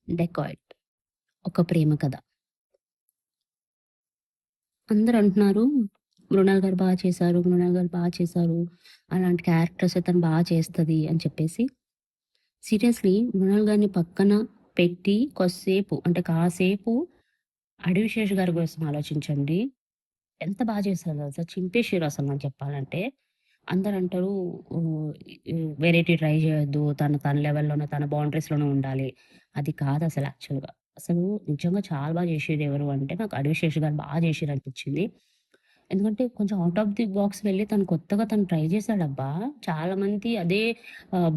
'Dacoit' ఒక ప్రేమ కథ. అందరూ అంటున్నారు, 'మృణాల్' గారు చేశారు, 'మృణాల్' గారు చేశారు. అలాంటి క్యారెక్టర్స్ తను చేస్తది అని చెప్పేసి. సీరియస్‌లీ 'మృణాల్' గారిని పక్కన పెట్టి కొద్దిసేపు అంటే కాసేపు 'అడవిశేష్' గారి కోసం ఆలోచించండి. ఎంత చేశారో తెలుసా? చింపేసిర్రు అసలు నాకు చెప్పాలంటే. అందరంటారు వేరైటీ ట్రై చేయొద్దు. తను తన లెవెల్‌లోనే, తన బౌండరీస్‌లోనే ఉండాలి. అది కాదసలు యాక్చువల్‌గా. అసలు నిజంగా చాలా చేషిర్రు ఎవరు అంటే, నాకు 'అడవిశేష్' గారు చేషిర్రనిపిచ్చింది. ఎందుకంటే కొంచెం ఔట్ ఆఫ్ ది బాక్స్ వెళ్లి కొత్తగా ట్రై చేశాడబ్బా! చాలా మంది అదే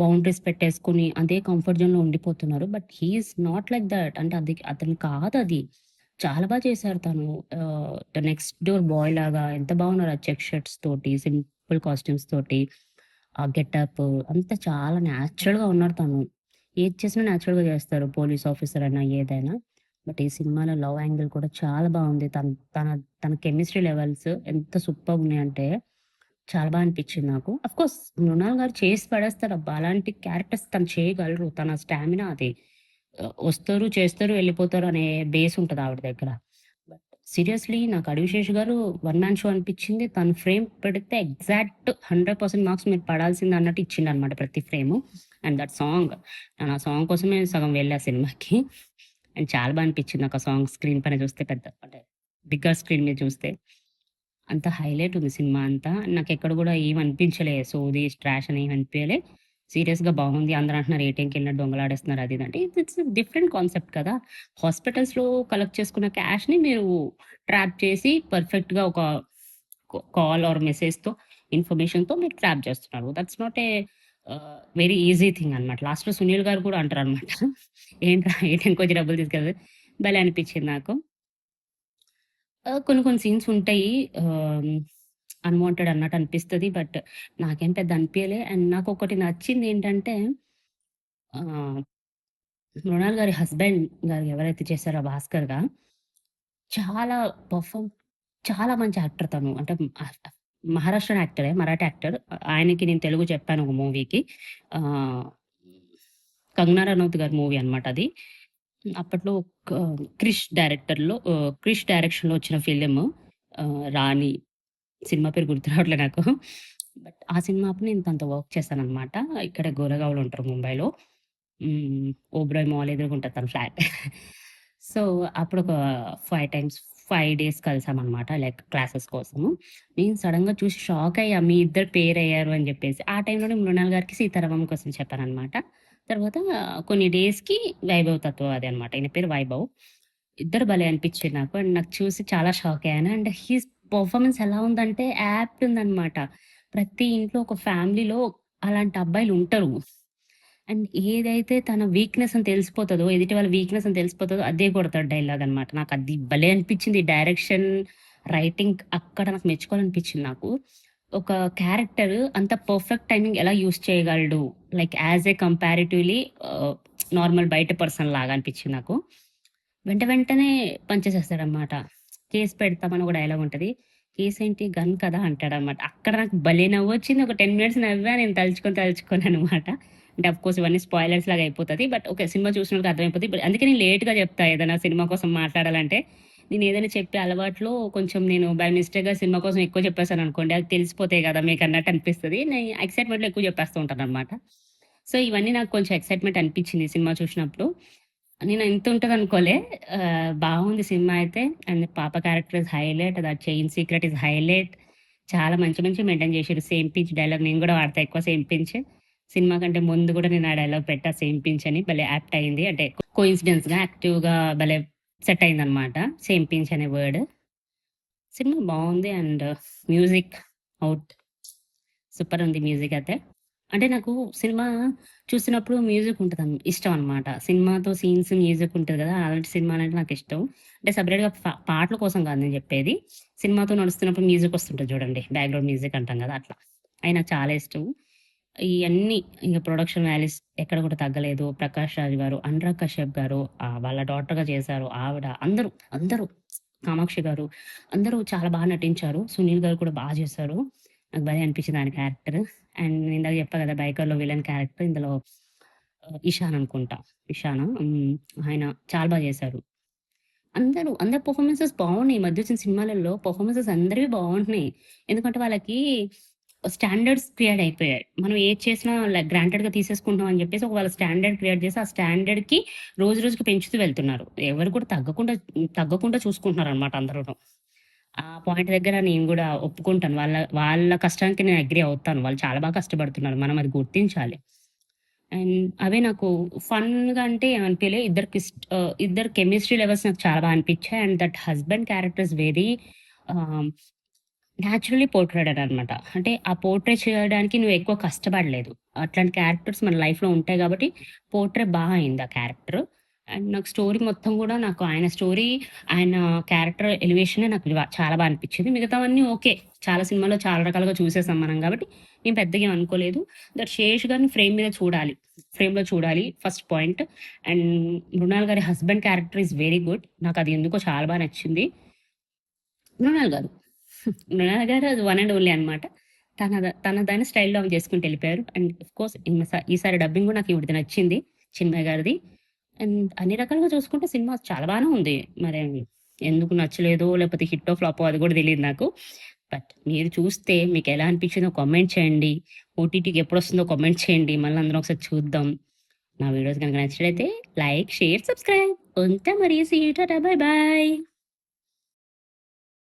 బౌండరీస్ పెట్టేసుకొని, అదే కంఫర్ట్ జోన్‌లో ఉండిపోతున్నారు. But he is not like that. అంటే అది అతను కాదది. చాలా చేశారు తను. 'ద నెక్స్ట్ డోర్ బాయ్' లాగా ఎంత బాగున్నారు ఆ చెక్ షర్ట్స్ తోటి, సింపుల్ కాస్ట్యూమ్స్ తోటి, ఆ గెటప్ అంతా చాలా న్యాచురల్‌గా ఉన్నారు తను. ఏది చేసినా న్యాచురల్‌గా చేస్తారు. పోలీస్ ఆఫీసర్ అయినా ఏదైనా. బట్ ఈ సినిమాలో లవ్ యాంగిల్ కూడా చాలా బావుంది. తన తన కెమిస్ట్రీ లెవెల్స్ ఎంత సూపర్‌గున్నాయంటే చాలా అనిపించింది నాకు. అఫ్‌కోర్స్ 'మృణాల్' గారు చేసి పడేస్తారబ్బా! అలాంటి క్యారెక్టర్స్ తను చేయగలరు. తన స్టామినా అది. వస్తారు, చేస్తారు, వెళ్ళిపోతారు అనే బేస్ ఉంటది ఆవిడ దగ్గర. బట్ సీరియస్‌లీ నాకు 'అడివిశేష్' గారు వన్ మ్యాన్ షో అనిపించింది. తను ఫ్రేమ్ పెడితే ఎగ్జాక్ట్ 100% మార్క్స్ మీరు పడాల్సిందే అన్నట్టు ఇచ్చిండనమాట ప్రతి ఫ్రేము. అండ్ దట్ సాంగ్ నేను ఆ సాంగ్ కోసమే సగం వెళ్ళా సినిమాకి. అండ్ చాలా అనిపించింది నాకు ఆ సాంగ్ స్క్రీన్ పైన చూస్తే పెద్ద అంటే బిగ్గర్ స్క్రీన్ మీద చూస్తే. అంత హైలైట్ ఉంది సినిమా అంతా. నాకెక్కడ గూడా ఏమి అనిపించలే. సోది, ట్రాష్ అని ఏమి అనిపియలే. సీరియస్‌గా బాగుంది. అందరూ అంటున్నారు ఏటీఎంకెళ్ళినట్టు దొంగలాడేస్తున్నారు అది ఇది అంటే ఇట్స్ డిఫరెంట్ కాన్సెప్ట్ కదా! హాస్పిటల్స్‌లో కలెక్ట్ చేసుకున్న క్యాష్‌ని మీరు ట్రాప్ చేసి పర్ఫెక్ట్‌గా ఒక కాల్ ఆర్ మెసేజ్‌తో ఇన్ఫర్మేషన్‌తో మీరు ట్రాప్ చేస్తున్నారు. That's not a very easy thing అన్నమాట. లాస్ట్‌లో సునీల్ గారు కూడా అంటారన్నమాట. ఏంట్రా ఏటీఎంకొచ్చి డబ్బులు తీసుకెళ్ళి భలే అనిపించింది నాకు. కొన్ని కొన్ని సీన్స్ ఉంటాయి. అన్‌వాంటెడ్ అన్నట్టు అనిపిస్తది. బట్ నాకేం పెద్ద అనిపియలే. అండ్ నాకొకటి నచ్చిందేంటంటే ఆహ్, మృణాల్ గారి హస్బెండ్ గారు ఎవరైతే చేసారో భాస్కర్‌గా చాలా పర్ఫార్మ్ చాలా మంచి యాక్టర్ తను. అంటే మహారాష్ట్రన్ యాక్టరే. మరాఠీ యాక్టర్. ఆయనకి నేను తెలుగు చెప్పాను ఒక మూవీకి. ఆహ్, 'కంగనా రనౌత్' గారి మూవీ అనమాట అది. అప్పట్లో క 'క్రిష్' డైరెక్షన్‌లో వచ్చిన ఫిల్మ్ 'రాణి' సినిమా పేరు గుర్తు రావట్లే నాకు. బట్ ఆ సినిమా అప్పుడు నేను తనతో వర్క్ చేశాననమాట. ఇక్కడే గోరేగావ్‌లో ఉంటారు ముంబైలో. హ్మ్. ఓబెరాయ్ మాల్ ఎదురుగుంటది తన ఫ్లాట్. సో, అప్పుడొక 5 డేస్ కలిసామనమాట. లైక్ క్లాసెస్ కోసము. నేను సడెన్‌గా చూసి షాకయ్యా. మీ ఇద్దరు పెయిరయ్యారు అని జెప్పేసి. ఆ టైంలోనే మృణాల్ గారికి 'సీతారామం' కోసం చెప్పాననమాట. తర్వాత కొన్ని డేస్‌కి 'వైభవ్ తత్వ' అది అనమాట. ఈయన పేరు వైభవ్. ఇద్దరు భలే అనిపిచ్చారు నాకు. అండ్ నాకు చూసి చాలా షాకయ్యాను. అండ్ హిస్ పెర్ఫార్మన్స్ ఎలా ఉందంటే యాప్ట్ ఉందనమాట. ప్రతి ఇంట్లో ఒక ఫ్యామిలీలో అలాంటి అబ్బాయిలుంటరు. అండ్ ఏదైతే తన వీక్‌నెస్ అని తెలిసిపోతదో, ఎదుటి వాళ్ళ వీక్‌నెస్ అని తెలిసిపోతదో అదే కొడతాడు డైలాగ్ అనమాట. నాకది భలే అనిపిచ్చింది. డైరెక్షన్, రైటింగ్ అక్కడ నాకు మెచ్చుకోవాలనిపిచ్చింది నాకు. ఒక క్యారెక్టర్ అంత పర్ఫెక్ట్ టైమింగ్ ఎలా యూజ్ చేయగలడు? లైక్ యాస్ ఎ కంపారిటివ్‌లీ ఆహ్, నార్మల్ బయట పర్సన్ లాగా అనిపిచ్చింది నాకు. వెంటనే పంచేసేస్తాడనమాట. కేస్ పెడతామని ఒక డైలాగ్ ఉంటది. కేసేంటి గన్ కదా అంటాడనమాట. అక్కడ నాకు భలే నవ్వొచ్చింది. ఒక 10 మినిట్స్ నవ్వా నేను తలుచుకొననమాట. అంటే ఆఫ్‌కోర్స్ ఇవన్నీ స్పాయిలర్స్ లాగా అయిపోతది. But okay. సినిమా చూసినోళ్ళకి అర్థమైపోద్ది. ఇప్పుడు అందుకే నేను లేట్‌గా చెప్తా ఏదైనా సినిమా కోసం మాట్లాడాలంటే. నేనేదైనా చెప్పే అలవాటులో కొంచెం నేను బై మిస్టేక్‌గా సినిమా కోసం ఎక్కువ చెప్పేసాననుకోండి, అది తెలిసిపోతాయి గదా! మీకన్నట్టు అనిపిస్తది. నేను ఎక్సైట్‌మెంట్‌లో ఎక్కువ చెప్పేస్తూ ఉంటాననమాట. సో, ఇవన్నీ నాకు కొంచెం ఎక్సైట్‌మెంట్ అనిపిచ్చింది సినిమా చూసినప్పుడు. నేను ఇంతుంటదనుకోలే. బాగుంది సినిమా అయితే. అండ్ పాప character is highlight. That chain secret is highlight. చాలా మంచిగా మెయింటైన్ చేషిర్రు. సేమ్ పించ్ డైలాగ్ నేను గూడా వాడతా ఎక్కువ సేమ్ పించ్. సినిమా కంటే ముందు గూడా నేను ఆ డైలాగ్ పెట్టా సేమ్ పించ్ అని. భలే యాప్ట్ అయింది. అంటే కోయిన్సిడెన్స్‌గా యాక్టివ్‌గా భలే సెట్ అయిందనమాట. సేమ్ పించ్ అనే వర్డ్. సినిమా బావుంది. And music out. సూపరుంది మ్యూజికయితే. అంటే నాకు సినిమా చూస్తున్నప్పుడు మ్యూజిక్ ఇష్టం అనమాట. సినిమాతో సీన్స్ మ్యూజిక్ ఉంటది గదా! అలాంటి సినిమాలంటే నాకిష్టం. అంటే సెపరేట్‌గా పాటల కోసం గాదు నేను జెప్పేది. సినిమాతో నడుస్తున్నప్పుడు మ్యూజిక్ వస్తుంటది జూడండి. బ్యాక్‌గ్రౌండ్ మ్యూజిక్ అంటాం గదా! అట్లా. అయి నాకు చాలా ఇష్టం. ఇయన్నీ ఇంక ప్రొడక్షన్ వాల్యూస్ ఎక్కడ గూడా తగ్గలేదు. 'ప్రకాష్ రాజ్' గారు, 'అనురాగ్ కశ్యప్' గారు వాళ్ళ డాటర్‌గా చేశారు. ఆవిడ అందరూ కామాక్షి గారు అందరూ చాలా నటించారు. 'సునీల్' గారు కూడా చేశారు. నాకు భలే అనిపించింది ఆయన క్యారెక్టర్. అండ్ ఇందాక చెప్పా గదా! 'బైకర్‌లో' విలన్ క్యారెక్టర్ ఇందులో ఇషాన్ అనుకుంటా. ఇషానా? ఆయన చాలా బా చేశారు. అందరి పెర్ఫార్మన్సెస్ బావున్నాయి. ఈ మధ్యొచ్చిన సినిమాలలో పెర్ఫార్మన్సెస్ అందరివి బావుంటున్నాయి. ఎందుకంటే వాళ్ళకి స్టాండర్డ్స్ క్రియేట్ అయిపోయాయి. మనం ఏది చేసినా లైక్ గ్రాంటెడ్‌గా తీసేసుకుంటాం అని చెప్పేసి ఒక వాళ్ళ స్టాండర్డ్ క్రియేట్ చేసి, ఆ స్టాండర్డ్‌కి రోజు రోజుకి పెంచుతూ వెళ్తున్నారు. ఎవరు కూడా తగ్గకుండా చూసుకుంటున్నారనమాట అందరూను. ఆ పాయింట్ దగ్గర నేను గూడా ఒప్పుకుంటాను. వాళ్ళ వాళ్ళ కష్టానికి నేను అగ్రీ అవుతాను. వాళ్ళు చాలా బాగా కష్టపడుతున్నారు. మనం అది గుర్తించాలి. అండ్ అవే నాకు ఫన్‌గా అంటే ఏమనిపియలే. ఇద్దరు కెమిస్ట్రీ లెవెల్స్ నాకు చాలా బా అనిపిచ్చాయి. And that husband character is very ah, naturally portrayed అనమాట. అంటే ఆ పోర్ట్రే చేయడానికి నువ్వు ఎక్కువ కష్టపడలేదు. అట్లాంటి క్యారెక్టర్స్ మన లైఫ్‌లో ఉంటాయి గాబట్టి, పోర్ట్రే బా అయింది ఆ క్యారెక్టర్. అండ్ నాకు స్టోరీ మొత్తం గూడా నాకు ఆయన స్టోరీ, ఆయన క్యారెక్టర్ ఎలివేషనే నాకు చాలా బా అనిపిచ్చింది. మిగతావన్నీ ఓకే. చాలా సినిమాల్లో చాలా రకాలుగా చూసేసాం మనం గాబట్టి, నేను పెద్దగా ఏం అనుకోలేదు. దట్ 'శేష్' గారిని ఫ్రేమ్‌లో చూడాలి ఫస్ట్ పాయింట్. అండ్ మృణాల్ గారి husband character is very good. నాకది ఎందుకో చాలా బా నచ్చింది. మృణాల్ గారు. మృణాల్ గారు అది వన్ అండ్ ఓన్లీ అనమాట. తనదైన స్టైల్‌లో ఆమె చేసుకుంటూ ఎళ్ళిపోయారు. అండ్ ఆఫ్ కోర్స్ ఈసారి డబ్బింగ్ కూడా నాకు ఈవిడది నచ్చింది. చిన్మయి గారిది. అండ్ అన్ని రకాలుగా చూసుకుంటే సినిమా చాలా బానే ఉంది. మరి ఎందుకు నచ్చలేదో లేకపోతే హిట్టో, ఫ్లాపో అది కూడా తెలీదు నాకు. బట్ మీరు చూస్తే మీకెలా అనిపించిందో కామెంట్ చేయండి. ఓటీటీకి ఎప్పుడొస్తుందో కామెంట్ చేయండి. మళ్ళీ అందరం ఒకసారి చూద్దాం. నా వీడియోస్ గనుక నచ్చినట్లయితే లైక్, షేర్, సబ్స్క్రైబ్. ఉంటా మరి. See you. Tata. Bye by.